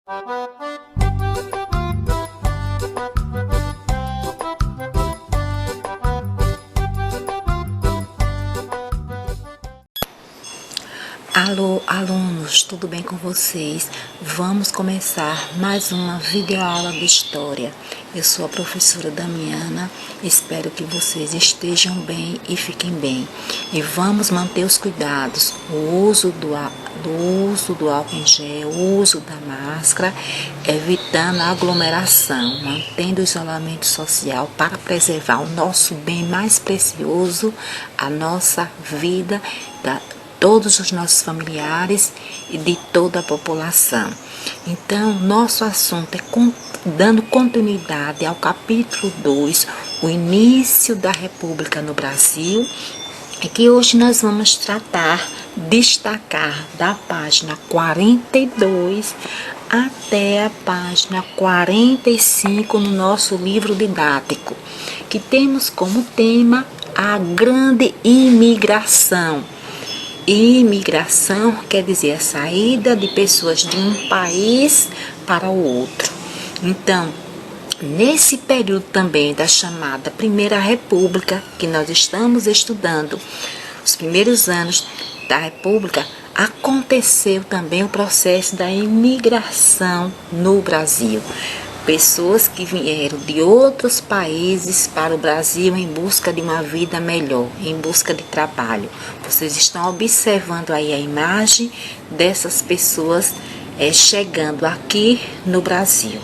Alô, alunos, tudo bem com vocês? Vamos começar mais uma videoaula de história. Eu sou a professora Damiana, espero que vocês estejam bem e fiquem bem. E vamos manter os cuidados, o uso do álcool em gel, o uso da máscara, evitando a aglomeração, mantendo o isolamento social para preservar o nosso bem mais precioso, a nossa vida, todos os nossos familiares e de toda a população. Então, nosso assunto é dando continuidade ao capítulo 2, o início da República no Brasil, e que hoje nós vamos destacar da página 42 até a página 45 no nosso livro didático, que temos como tema a grande imigração. Imigração quer dizer a saída de pessoas de um país para o outro. Então, nesse período também da chamada Primeira República, que nós estamos estudando, os primeiros anos da República, aconteceu também o processo da imigração no Brasil. Pessoas que vieram de outros países para o Brasil em busca de uma vida melhor, em busca de trabalho. Vocês estão observando aí a imagem dessas pessoas chegando aqui no Brasil.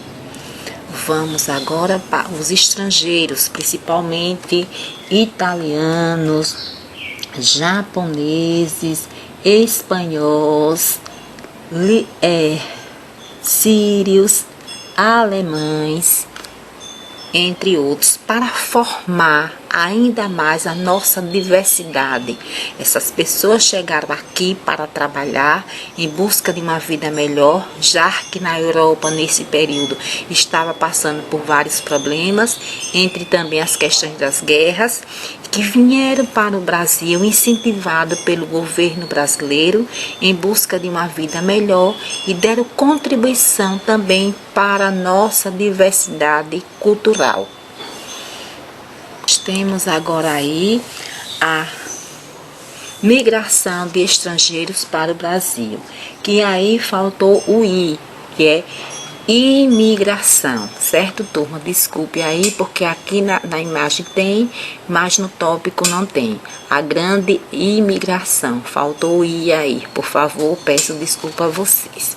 Vamos agora para os estrangeiros, principalmente italianos, japoneses, espanhóis, sírios, alemães, entre outros, para formar ainda mais a nossa diversidade. Essas pessoas chegaram aqui para trabalhar em busca de uma vida melhor, já que na Europa, nesse período, estava passando por vários problemas, entre também as questões das guerras, que vieram para o Brasil incentivado pelo governo brasileiro em busca de uma vida melhor e deram contribuição também para a nossa diversidade cultural. Temos agora aí a migração de estrangeiros para o Brasil, que aí faltou o I, que é imigração, certo, turma? Desculpe aí, porque aqui na imagem tem, mas no tópico não tem. A grande imigração, faltou o I aí, por favor, peço desculpa a vocês.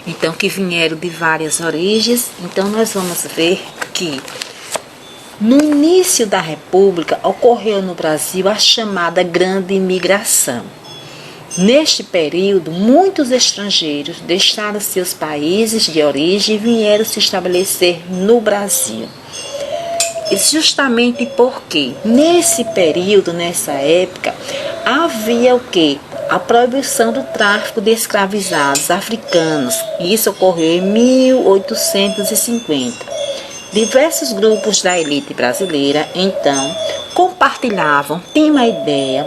Então, que vieram de várias origens, então nós vamos ver que no início da República ocorreu no Brasil a chamada Grande Imigração. Neste período, muitos estrangeiros deixaram seus países de origem e vieram se estabelecer no Brasil. E justamente porque nesse período, nessa época, havia o quê? A proibição do tráfico de escravizados africanos. E isso ocorreu em 1850. Diversos grupos da elite brasileira, então, tinham a ideia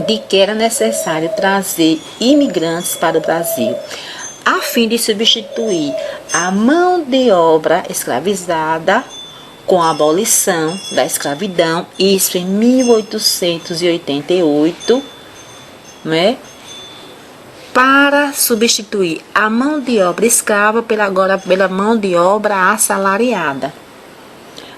de que era necessário trazer imigrantes para o Brasil, a fim de substituir a mão de obra escravizada com a abolição da escravidão, isso em 1888, né? Para substituir a mão de obra escrava pela mão de obra assalariada.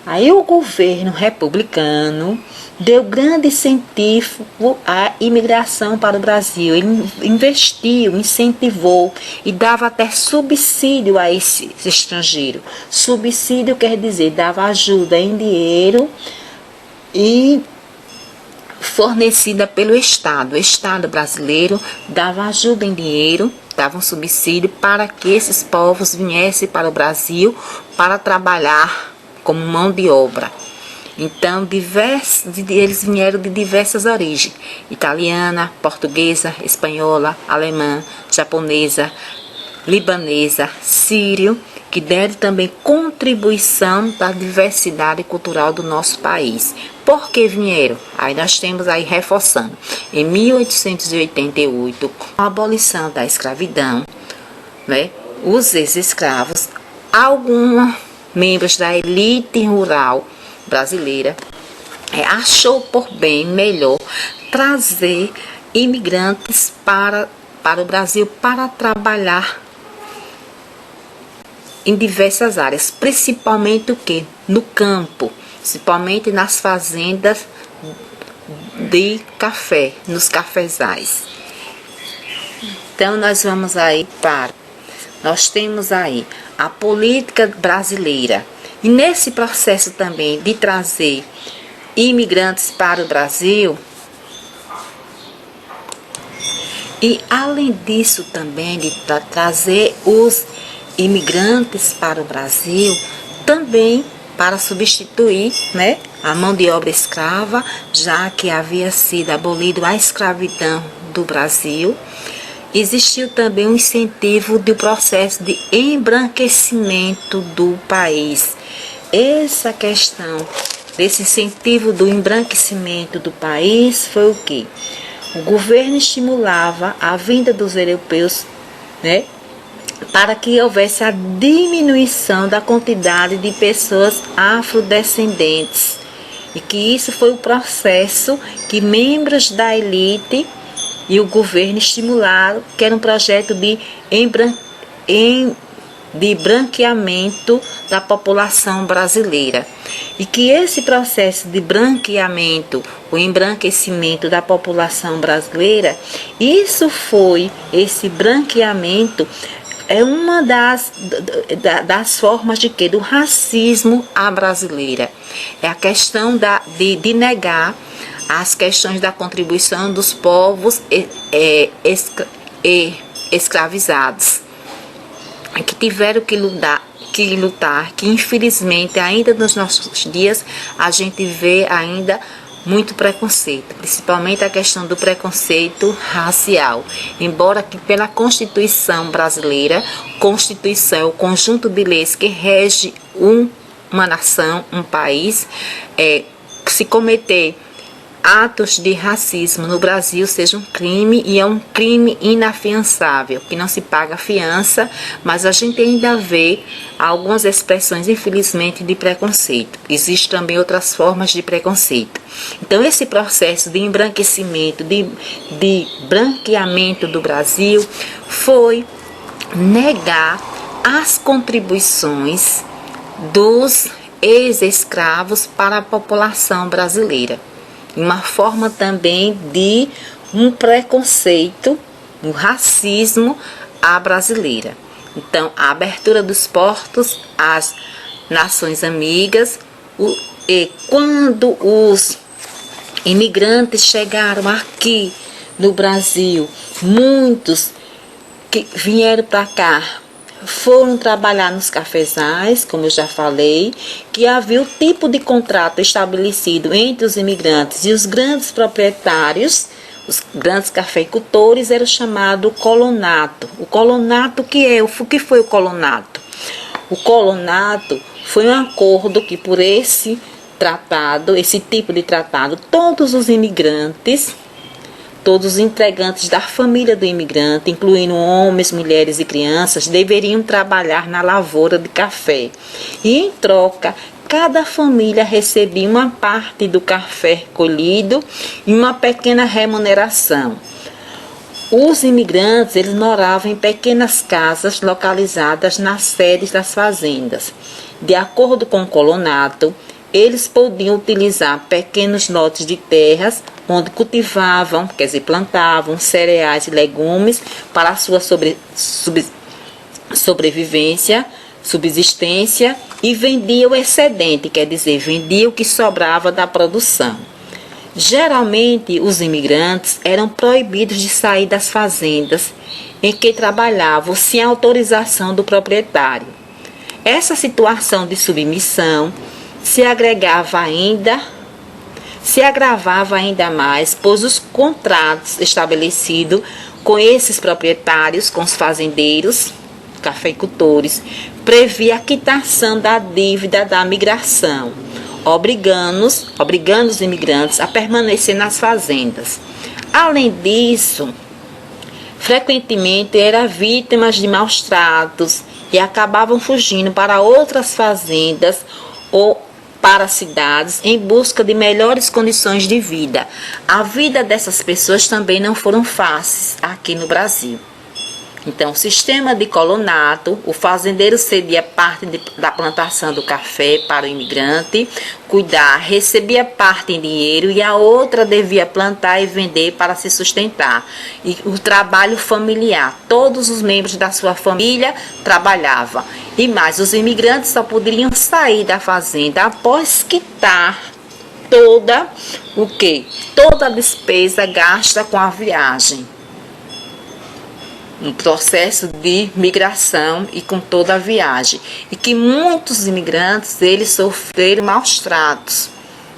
Aí o governo republicano deu grande incentivo à imigração para o Brasil. Ele investiu, incentivou e dava até subsídio a esse estrangeiro. Subsídio quer dizer, dava ajuda em dinheiro e fornecida pelo Estado. O Estado brasileiro dava ajuda em dinheiro, dava um subsídio para que esses povos viessem para o Brasil para trabalhar como mão de obra. Então, eles vieram de diversas origens: italiana, portuguesa, espanhola, alemã, japonesa, libanesa, sírio, que deram também contribuição da diversidade cultural do nosso país. Por que vieram? Aí nós temos aí reforçando. Em 1888, com a abolição da escravidão, né, os ex-escravos, alguns membros da elite rural brasileira achou por bem melhor trazer imigrantes para o Brasil para trabalhar em diversas áreas, principalmente o que? No campo, principalmente nas fazendas de café, nos cafezais. Então nós vamos aí nós temos aí a política brasileira, e nesse processo também de trazer imigrantes para o Brasil, e além disso também de trazer os imigrantes para o Brasil, também para substituir, né, a mão de obra escrava, já que havia sido abolido a escravidão do Brasil. Existiu também um incentivo do processo de embranquecimento do país. Essa questão desse incentivo do embranquecimento do país foi o quê? O governo estimulava a vinda dos europeus, né, para que houvesse a diminuição da quantidade de pessoas afrodescendentes. E que isso foi o processo que membros da elite e o governo estimularam, que era um projeto de branqueamento da população brasileira. E que esse processo de branqueamento, o embranquecimento da população brasileira, esse branqueamento é uma das formas de quê? Do racismo à brasileira. É a questão de negar as questões da contribuição dos povos escravizados, que tiveram que lutar, que infelizmente ainda nos nossos dias a gente vê ainda muito preconceito, principalmente a questão do preconceito racial. Embora que pela Constituição brasileira, Constituição é o conjunto de leis que rege uma nação, um país, se cometer atos de racismo no Brasil seja um crime, e é um crime inafiançável, que não se paga fiança, mas a gente ainda vê algumas expressões, infelizmente, de preconceito. Existem também outras formas de preconceito. Então, esse processo de embranquecimento, de branqueamento do Brasil, foi negar as contribuições dos ex-escravos para a população brasileira. Uma forma também de um preconceito, um racismo à brasileira. Então, a abertura dos portos às nações amigas, e quando os imigrantes chegaram aqui no Brasil, muitos que vieram para cá foram trabalhar nos cafezais, como eu já falei, que havia o tipo de contrato estabelecido entre os imigrantes e os grandes proprietários, os grandes cafeicultores, era o chamado colonato. O colonato o que foi o colonato? O colonato foi um acordo que por esse tipo de tratado, todos os imigrantes, todos os integrantes da família do imigrante, incluindo homens, mulheres e crianças, deveriam trabalhar na lavoura de café. E em troca, cada família recebia uma parte do café colhido e uma pequena remuneração. Os imigrantes, eles moravam em pequenas casas localizadas nas sedes das fazendas. De acordo com o colonato, eles podiam utilizar pequenos lotes de terras onde cultivavam, quer dizer, plantavam cereais e legumes para a sua subsistência, e vendia o excedente, quer dizer, vendia o que sobrava da produção. Geralmente, os imigrantes eram proibidos de sair das fazendas em que trabalhavam sem autorização do proprietário. Essa situação de submissão se agravava ainda mais, pois os contratos estabelecidos com esses proprietários, com os fazendeiros, cafeicultores, previa a quitação da dívida da migração, obrigando os imigrantes a permanecer nas fazendas. Além disso, frequentemente eram vítimas de maus tratos e acabavam fugindo para outras fazendas ou para cidades em busca de melhores condições de vida. A vida dessas pessoas também não foram fáceis aqui no Brasil. Então, o sistema de colonato, o fazendeiro cedia parte da plantação do café para o imigrante, cuidar, recebia parte em dinheiro e a outra devia plantar e vender para se sustentar. E o trabalho familiar, todos os membros da sua família trabalhavam. E mais, os imigrantes só poderiam sair da fazenda após quitar toda a despesa gasta com a viagem. Um processo de migração e com toda a viagem. E que muitos imigrantes, eles sofreram maus tratos.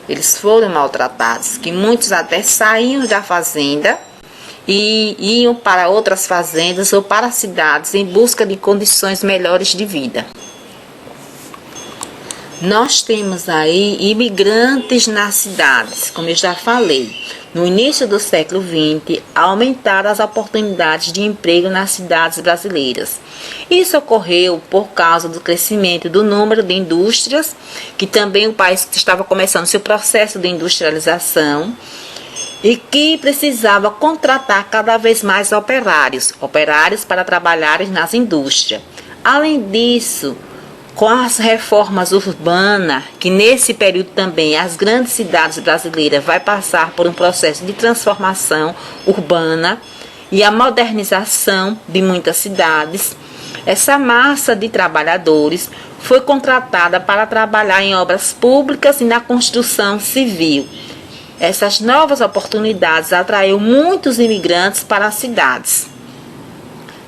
Eles foram maltratados. Que muitos até saíam da fazenda e iam para outras fazendas ou para cidades em busca de condições melhores de vida. Nós temos aí imigrantes nas cidades, como eu já falei. No início do século XX, aumentaram as oportunidades de emprego nas cidades brasileiras. Isso ocorreu por causa do crescimento do número de indústrias, que também o país estava começando seu processo de industrialização e que precisava contratar cada vez mais operários para trabalharem nas indústrias. Além disso, com as reformas urbanas, que nesse período também as grandes cidades brasileiras vai passar por um processo de transformação urbana e a modernização de muitas cidades, essa massa de trabalhadores foi contratada para trabalhar em obras públicas e na construção civil. Essas novas oportunidades atraiu muitos imigrantes para as cidades.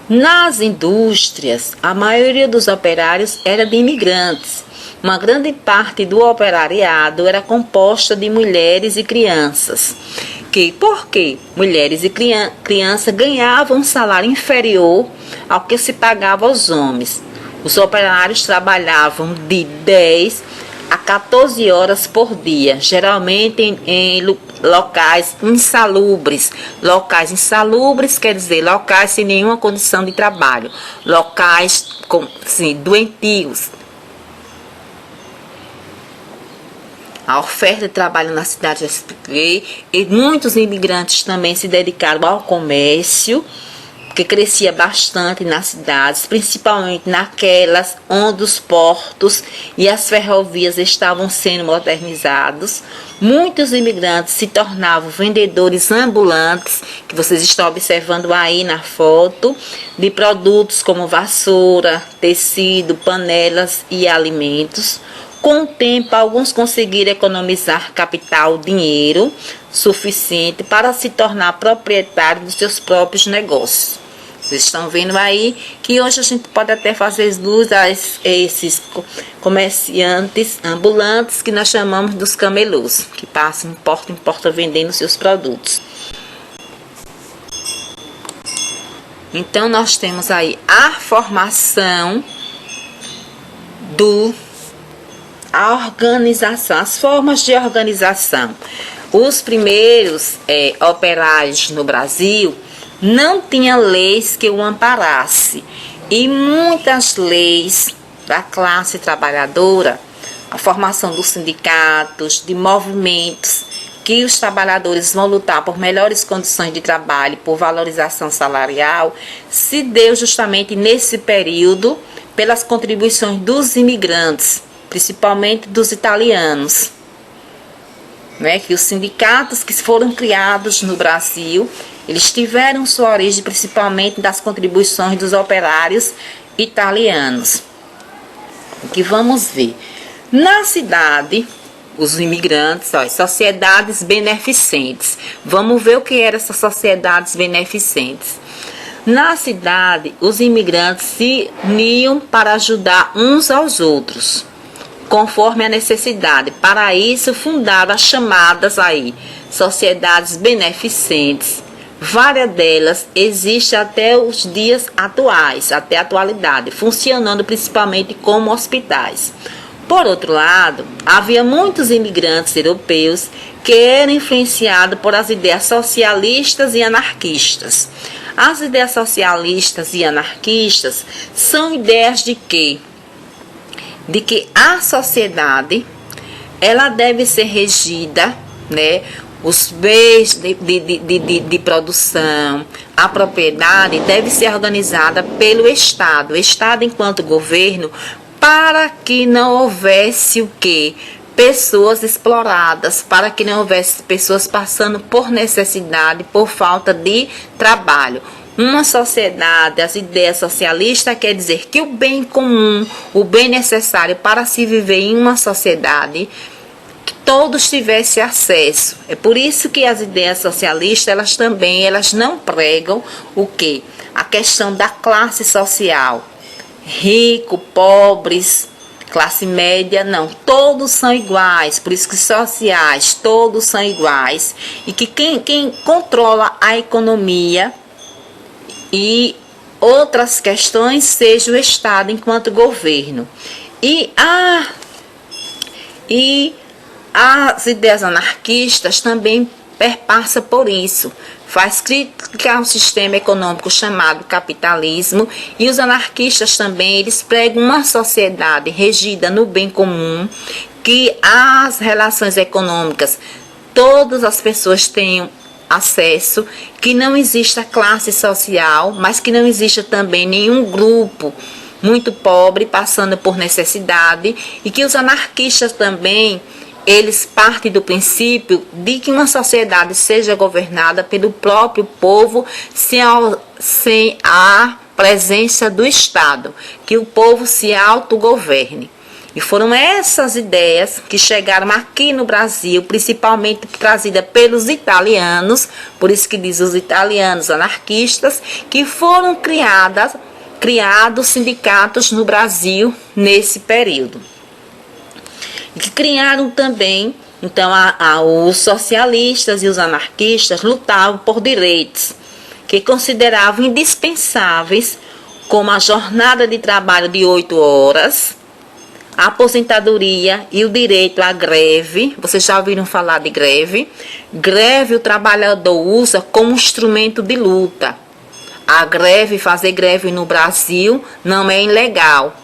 Nas indústrias, a maioria dos operários era de imigrantes. Uma grande parte do operariado era composta de mulheres e crianças. Porque mulheres e crianças ganhavam um salário inferior ao que se pagava aos homens. Os operários trabalhavam de 10 a 14 horas por dia, geralmente em locais insalubres. Locais insalubres quer dizer locais sem nenhuma condição de trabalho, locais doentios. A oferta de trabalho na cidade, e muitos imigrantes também se dedicaram ao comércio, que crescia bastante nas cidades, principalmente naquelas onde os portos e as ferrovias estavam sendo modernizados. Muitos imigrantes se tornavam vendedores ambulantes, que vocês estão observando aí na foto, de produtos como vassoura, tecido, panelas e alimentos. Com o tempo, alguns conseguiram economizar capital, dinheiro suficiente para se tornar proprietário dos seus próprios negócios. Vocês estão vendo aí que hoje a gente pode até fazer luz a esses comerciantes ambulantes que nós chamamos dos camelôs, que passam de porta em porta vendendo seus produtos. Então nós temos aí a formação a organização, as formas de organização. Os primeiros operários no Brasil não tinha leis que o amparasse, e muitas leis da classe trabalhadora, a formação dos sindicatos, de movimentos que os trabalhadores vão lutar por melhores condições de trabalho, por valorização salarial, se deu justamente nesse período pelas contribuições dos imigrantes, principalmente dos italianos. Que os sindicatos que foram criados no Brasil, eles tiveram sua origem principalmente das contribuições dos operários italianos. O que vamos ver? Na cidade, os imigrantes, sociedades beneficentes. Vamos ver o que eram essas sociedades beneficentes. Na cidade, os imigrantes se uniam para ajudar uns aos outros, conforme a necessidade. Para isso, fundaram as chamadas sociedades beneficentes. Várias delas existem até os dias atuais, até a atualidade, funcionando principalmente como hospitais. Por outro lado, havia muitos imigrantes europeus que eram influenciados por as ideias socialistas e anarquistas. As ideias socialistas e anarquistas são ideias de quê? De que a sociedade ela deve ser regida, né? Os bens de produção, a propriedade deve ser organizada pelo Estado. O Estado enquanto governo, para que não houvesse o quê? Pessoas exploradas, para que não houvesse pessoas passando por necessidade, por falta de trabalho. Uma sociedade, as ideias socialistas quer dizer que o bem comum, o bem necessário para se viver em uma sociedade, que todos tivessem acesso. É por isso que as ideias socialistas, elas não pregam o quê? A questão da classe social. Rico, pobres, classe média, não. Todos são iguais. Por isso que sociais, todos são iguais. E que quem controla a economia e outras questões seja o Estado enquanto governo. E as ideias anarquistas também perpassa por isso. Faz crítica ao sistema econômico chamado capitalismo, e os anarquistas também, eles pregam uma sociedade regida no bem comum, que as relações econômicas, todas as pessoas tenham acesso, que não exista classe social, mas que não exista também nenhum grupo muito pobre passando por necessidade, e que os anarquistas também, eles partem do princípio de que uma sociedade seja governada pelo próprio povo sem a presença do Estado, que o povo se autogoverne. E foram essas ideias que chegaram aqui no Brasil, principalmente trazidas pelos italianos, por isso que diz os italianos anarquistas, que foram criados sindicatos no Brasil nesse período. E que criaram também, então, os socialistas e os anarquistas lutavam por direitos que consideravam indispensáveis, como a jornada de trabalho de 8 horas, a aposentadoria e o direito à greve. Vocês já ouviram falar de greve? Greve o trabalhador usa como instrumento de luta. A greve, fazer greve no Brasil não é ilegal.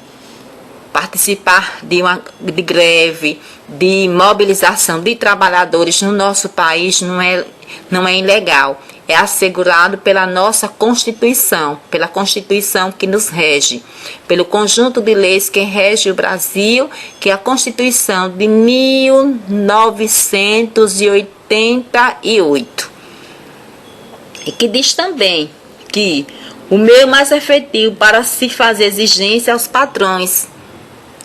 Participar de greve, de mobilização de trabalhadores no nosso país não é ilegal. É assegurado pela nossa Constituição, pela Constituição que nos rege, pelo conjunto de leis que rege o Brasil, que é a Constituição de 1988. E que diz também que o meio mais efetivo para se fazer exigência aos patrões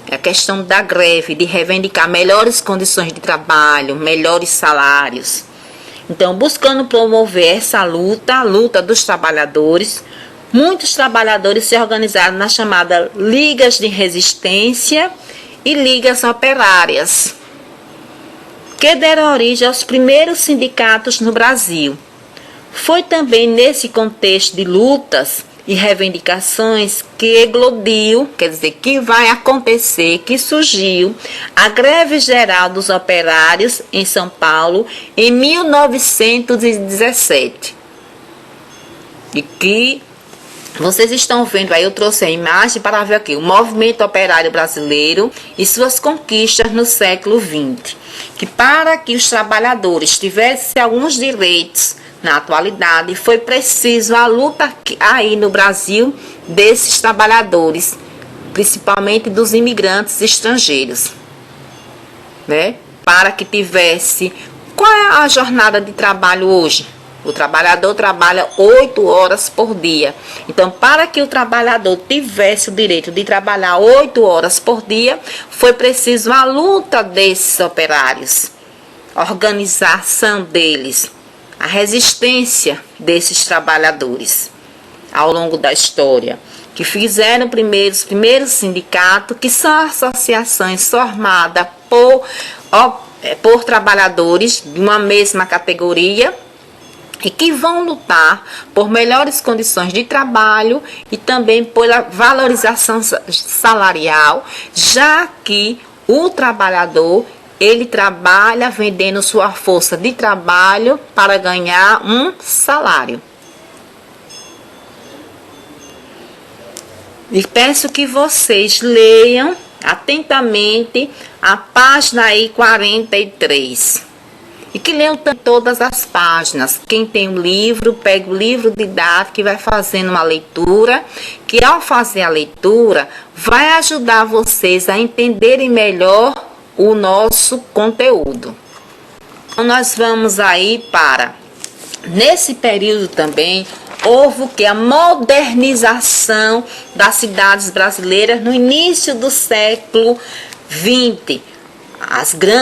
é a questão da greve, de reivindicar melhores condições de trabalho, melhores salários. Então, buscando promover essa luta, a luta dos trabalhadores, muitos trabalhadores se organizaram nas chamadas ligas de resistência e ligas operárias, que deram origem aos primeiros sindicatos no Brasil. Foi também nesse contexto de lutas e reivindicações que eclodiu, quer dizer, que vai acontecer, que surgiu a greve geral dos operários em São Paulo em 1917. E que vocês estão vendo aí, eu trouxe a imagem para ver aqui o movimento operário brasileiro e suas conquistas no século XX. Que para que os trabalhadores tivessem alguns direitos na atualidade, foi preciso a luta aí no Brasil desses trabalhadores, principalmente dos imigrantes estrangeiros, né? Para que tivesse... Qual é a jornada de trabalho hoje? O trabalhador trabalha 8 horas por dia. Então, para que o trabalhador tivesse o direito de trabalhar 8 horas por dia, foi preciso a luta desses operários, a organização deles, a resistência desses trabalhadores ao longo da história, que fizeram os primeiros sindicatos, que são associações formadas por trabalhadores de uma mesma categoria e que vão lutar por melhores condições de trabalho e também pela valorização salarial, já que o trabalhador, ele trabalha vendendo sua força de trabalho para ganhar um salário. E peço que vocês leiam atentamente a página aí 43. E que leiam todas as páginas. Quem tem o livro, pega o livro didático e vai fazendo uma leitura, que ao fazer a leitura, vai ajudar vocês a entenderem melhor o nosso conteúdo. Então, nós vamos aí para, nesse período também, houve o que? A modernização das cidades brasileiras no início do século XX.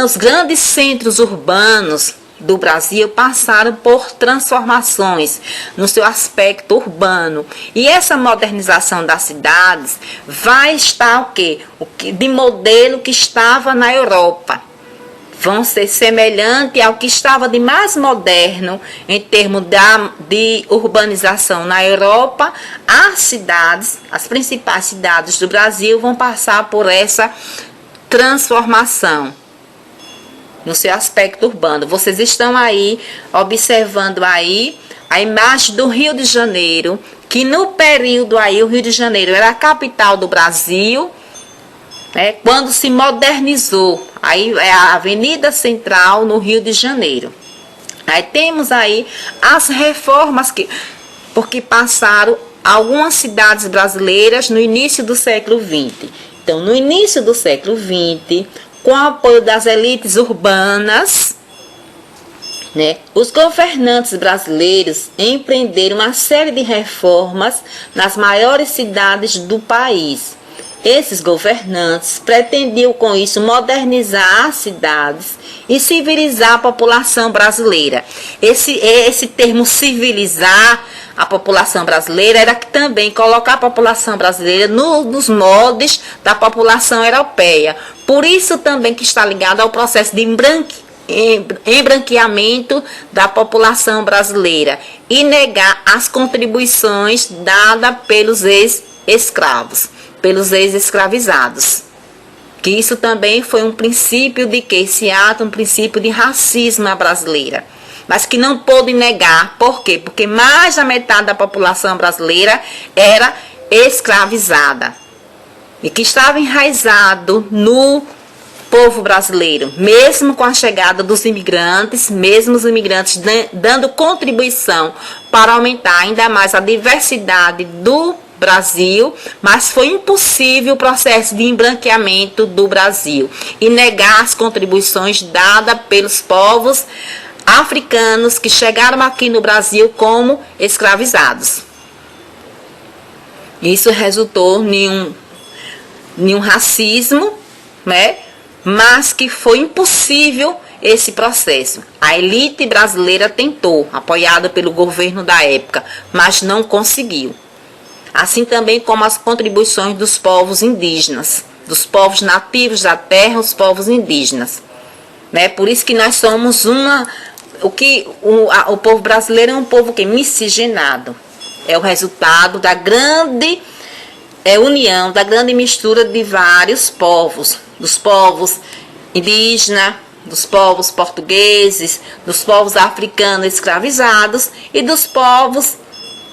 Os grandes centros urbanos do Brasil passaram por transformações no seu aspecto urbano. E essa modernização das cidades vai estar o quê? De modelo que estava na Europa. Vão ser semelhante ao que estava de mais moderno em termos de urbanização na Europa. As principais cidades do Brasil vão passar por essa transformação no seu aspecto urbano. Vocês estão aí observando aí a imagem do Rio de Janeiro, que no período aí o Rio de Janeiro era a capital do Brasil, né, quando se modernizou. Aí é a Avenida Central no Rio de Janeiro. Aí temos aí as reformas porque passaram algumas cidades brasileiras no início do século XX. Então, no início do século XX, com o apoio das elites urbanas, né, os governantes brasileiros empreenderam uma série de reformas nas maiores cidades do país. Esses governantes pretendiam com isso modernizar as cidades e civilizar a população brasileira. Esse termo civilizar a população brasileira era que também colocar a população brasileira nos moldes da população europeia. Por isso também que está ligado ao processo de embranqueamento da população brasileira e negar as contribuições dadas pelos ex-escravos, pelos ex-escravizados. Que isso também foi um princípio de que esse ato, um princípio de racismo à brasileira. Mas que não pôde negar. Por quê? Porque mais da metade da população brasileira era escravizada. E que estava enraizado no povo brasileiro. Mesmo com a chegada dos imigrantes, mesmo os imigrantes dando contribuição para aumentar ainda mais a diversidade do Brasil, mas foi impossível o processo de embranqueamento do Brasil e negar as contribuições dadas pelos povos africanos que chegaram aqui no Brasil como escravizados. Isso resultou em um racismo, né? Mas que foi impossível esse processo. A elite brasileira tentou, apoiada pelo governo da época, mas não conseguiu. Assim também como as contribuições dos povos indígenas, dos povos nativos da terra, os povos indígenas. Né? Por isso que nós somos o povo brasileiro é um povo miscigenado. É o resultado da grande união, da grande mistura de vários povos, dos povos indígenas, dos povos portugueses, dos povos africanos escravizados e dos povos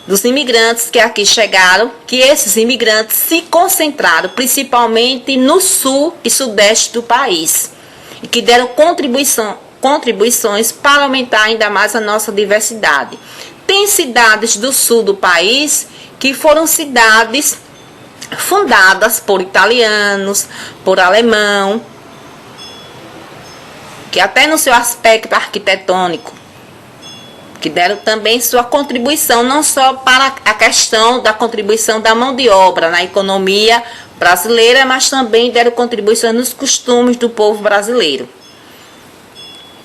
dos imigrantes que aqui chegaram, que esses imigrantes se concentraram principalmente no sul e sudeste do país e que deram contribuições para aumentar ainda mais a nossa diversidade. Tem cidades do sul do país que foram cidades fundadas por italianos, por alemão, que até no seu aspecto arquitetônico, que deram também sua contribuição, não só para a questão da contribuição da mão de obra na economia brasileira, mas também deram contribuição nos costumes do povo brasileiro.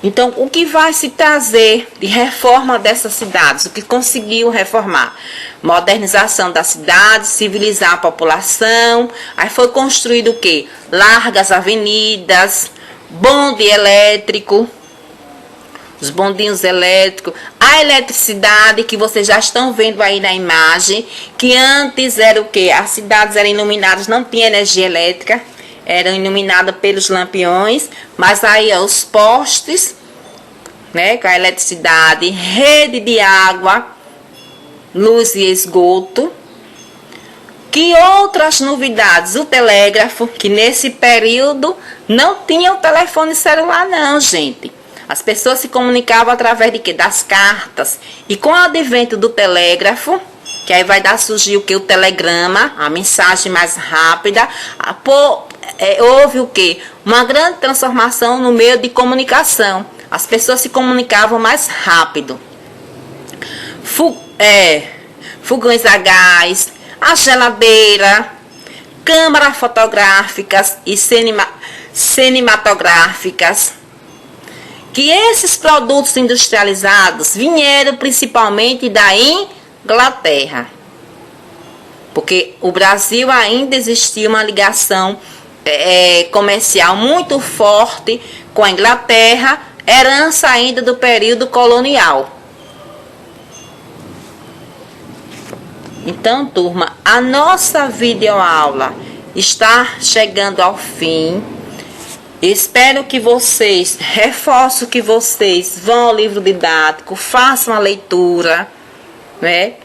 Então, o que vai se trazer de reforma dessas cidades? O que conseguiu reformar? Modernização das cidades, civilizar a população. Aí foi construído o quê? Largas avenidas, bonde elétrico, os bondinhos elétricos, a eletricidade que vocês já estão vendo aí na imagem, que antes era o quê? As cidades eram iluminadas, não tinha energia elétrica, eram iluminadas pelos lampiões, mas aí os postes, né, com a eletricidade, rede de água, luz e esgoto, Que outras novidades? O telégrafo, que nesse período não tinha o telefone celular não, gente. As pessoas se comunicavam através de quê? Das cartas. E com o advento do telégrafo, que aí vai dar surgir o que? O telegrama, a mensagem mais rápida. Houve o que? Uma grande transformação no meio de comunicação. As pessoas se comunicavam mais rápido. Fogões a gás, a geladeira, câmeras fotográficas e cinematográficas. Que esses produtos industrializados vieram principalmente da Inglaterra. Porque o Brasil ainda existia uma ligação comercial muito forte com a Inglaterra, herança ainda do período colonial. Então, turma, a nossa videoaula está chegando ao fim. Espero que vocês, reforço que vocês vão ao livro didático, façam a leitura, né?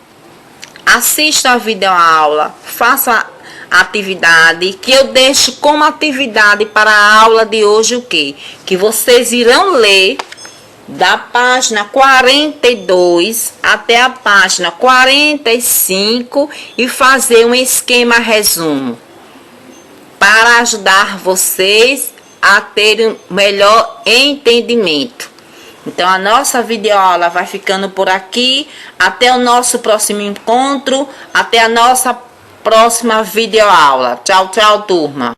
Assistam a videoaula, façam a atividade, que eu deixo como atividade para a aula de hoje o quê? Que vocês irão ler da página 42 até a página 45 e fazer um esquema resumo para ajudar vocês a terem um melhor entendimento. Então a nossa videoaula vai ficando por aqui. Até o nosso próximo encontro, até a nossa próxima videoaula. Tchau, tchau, turma.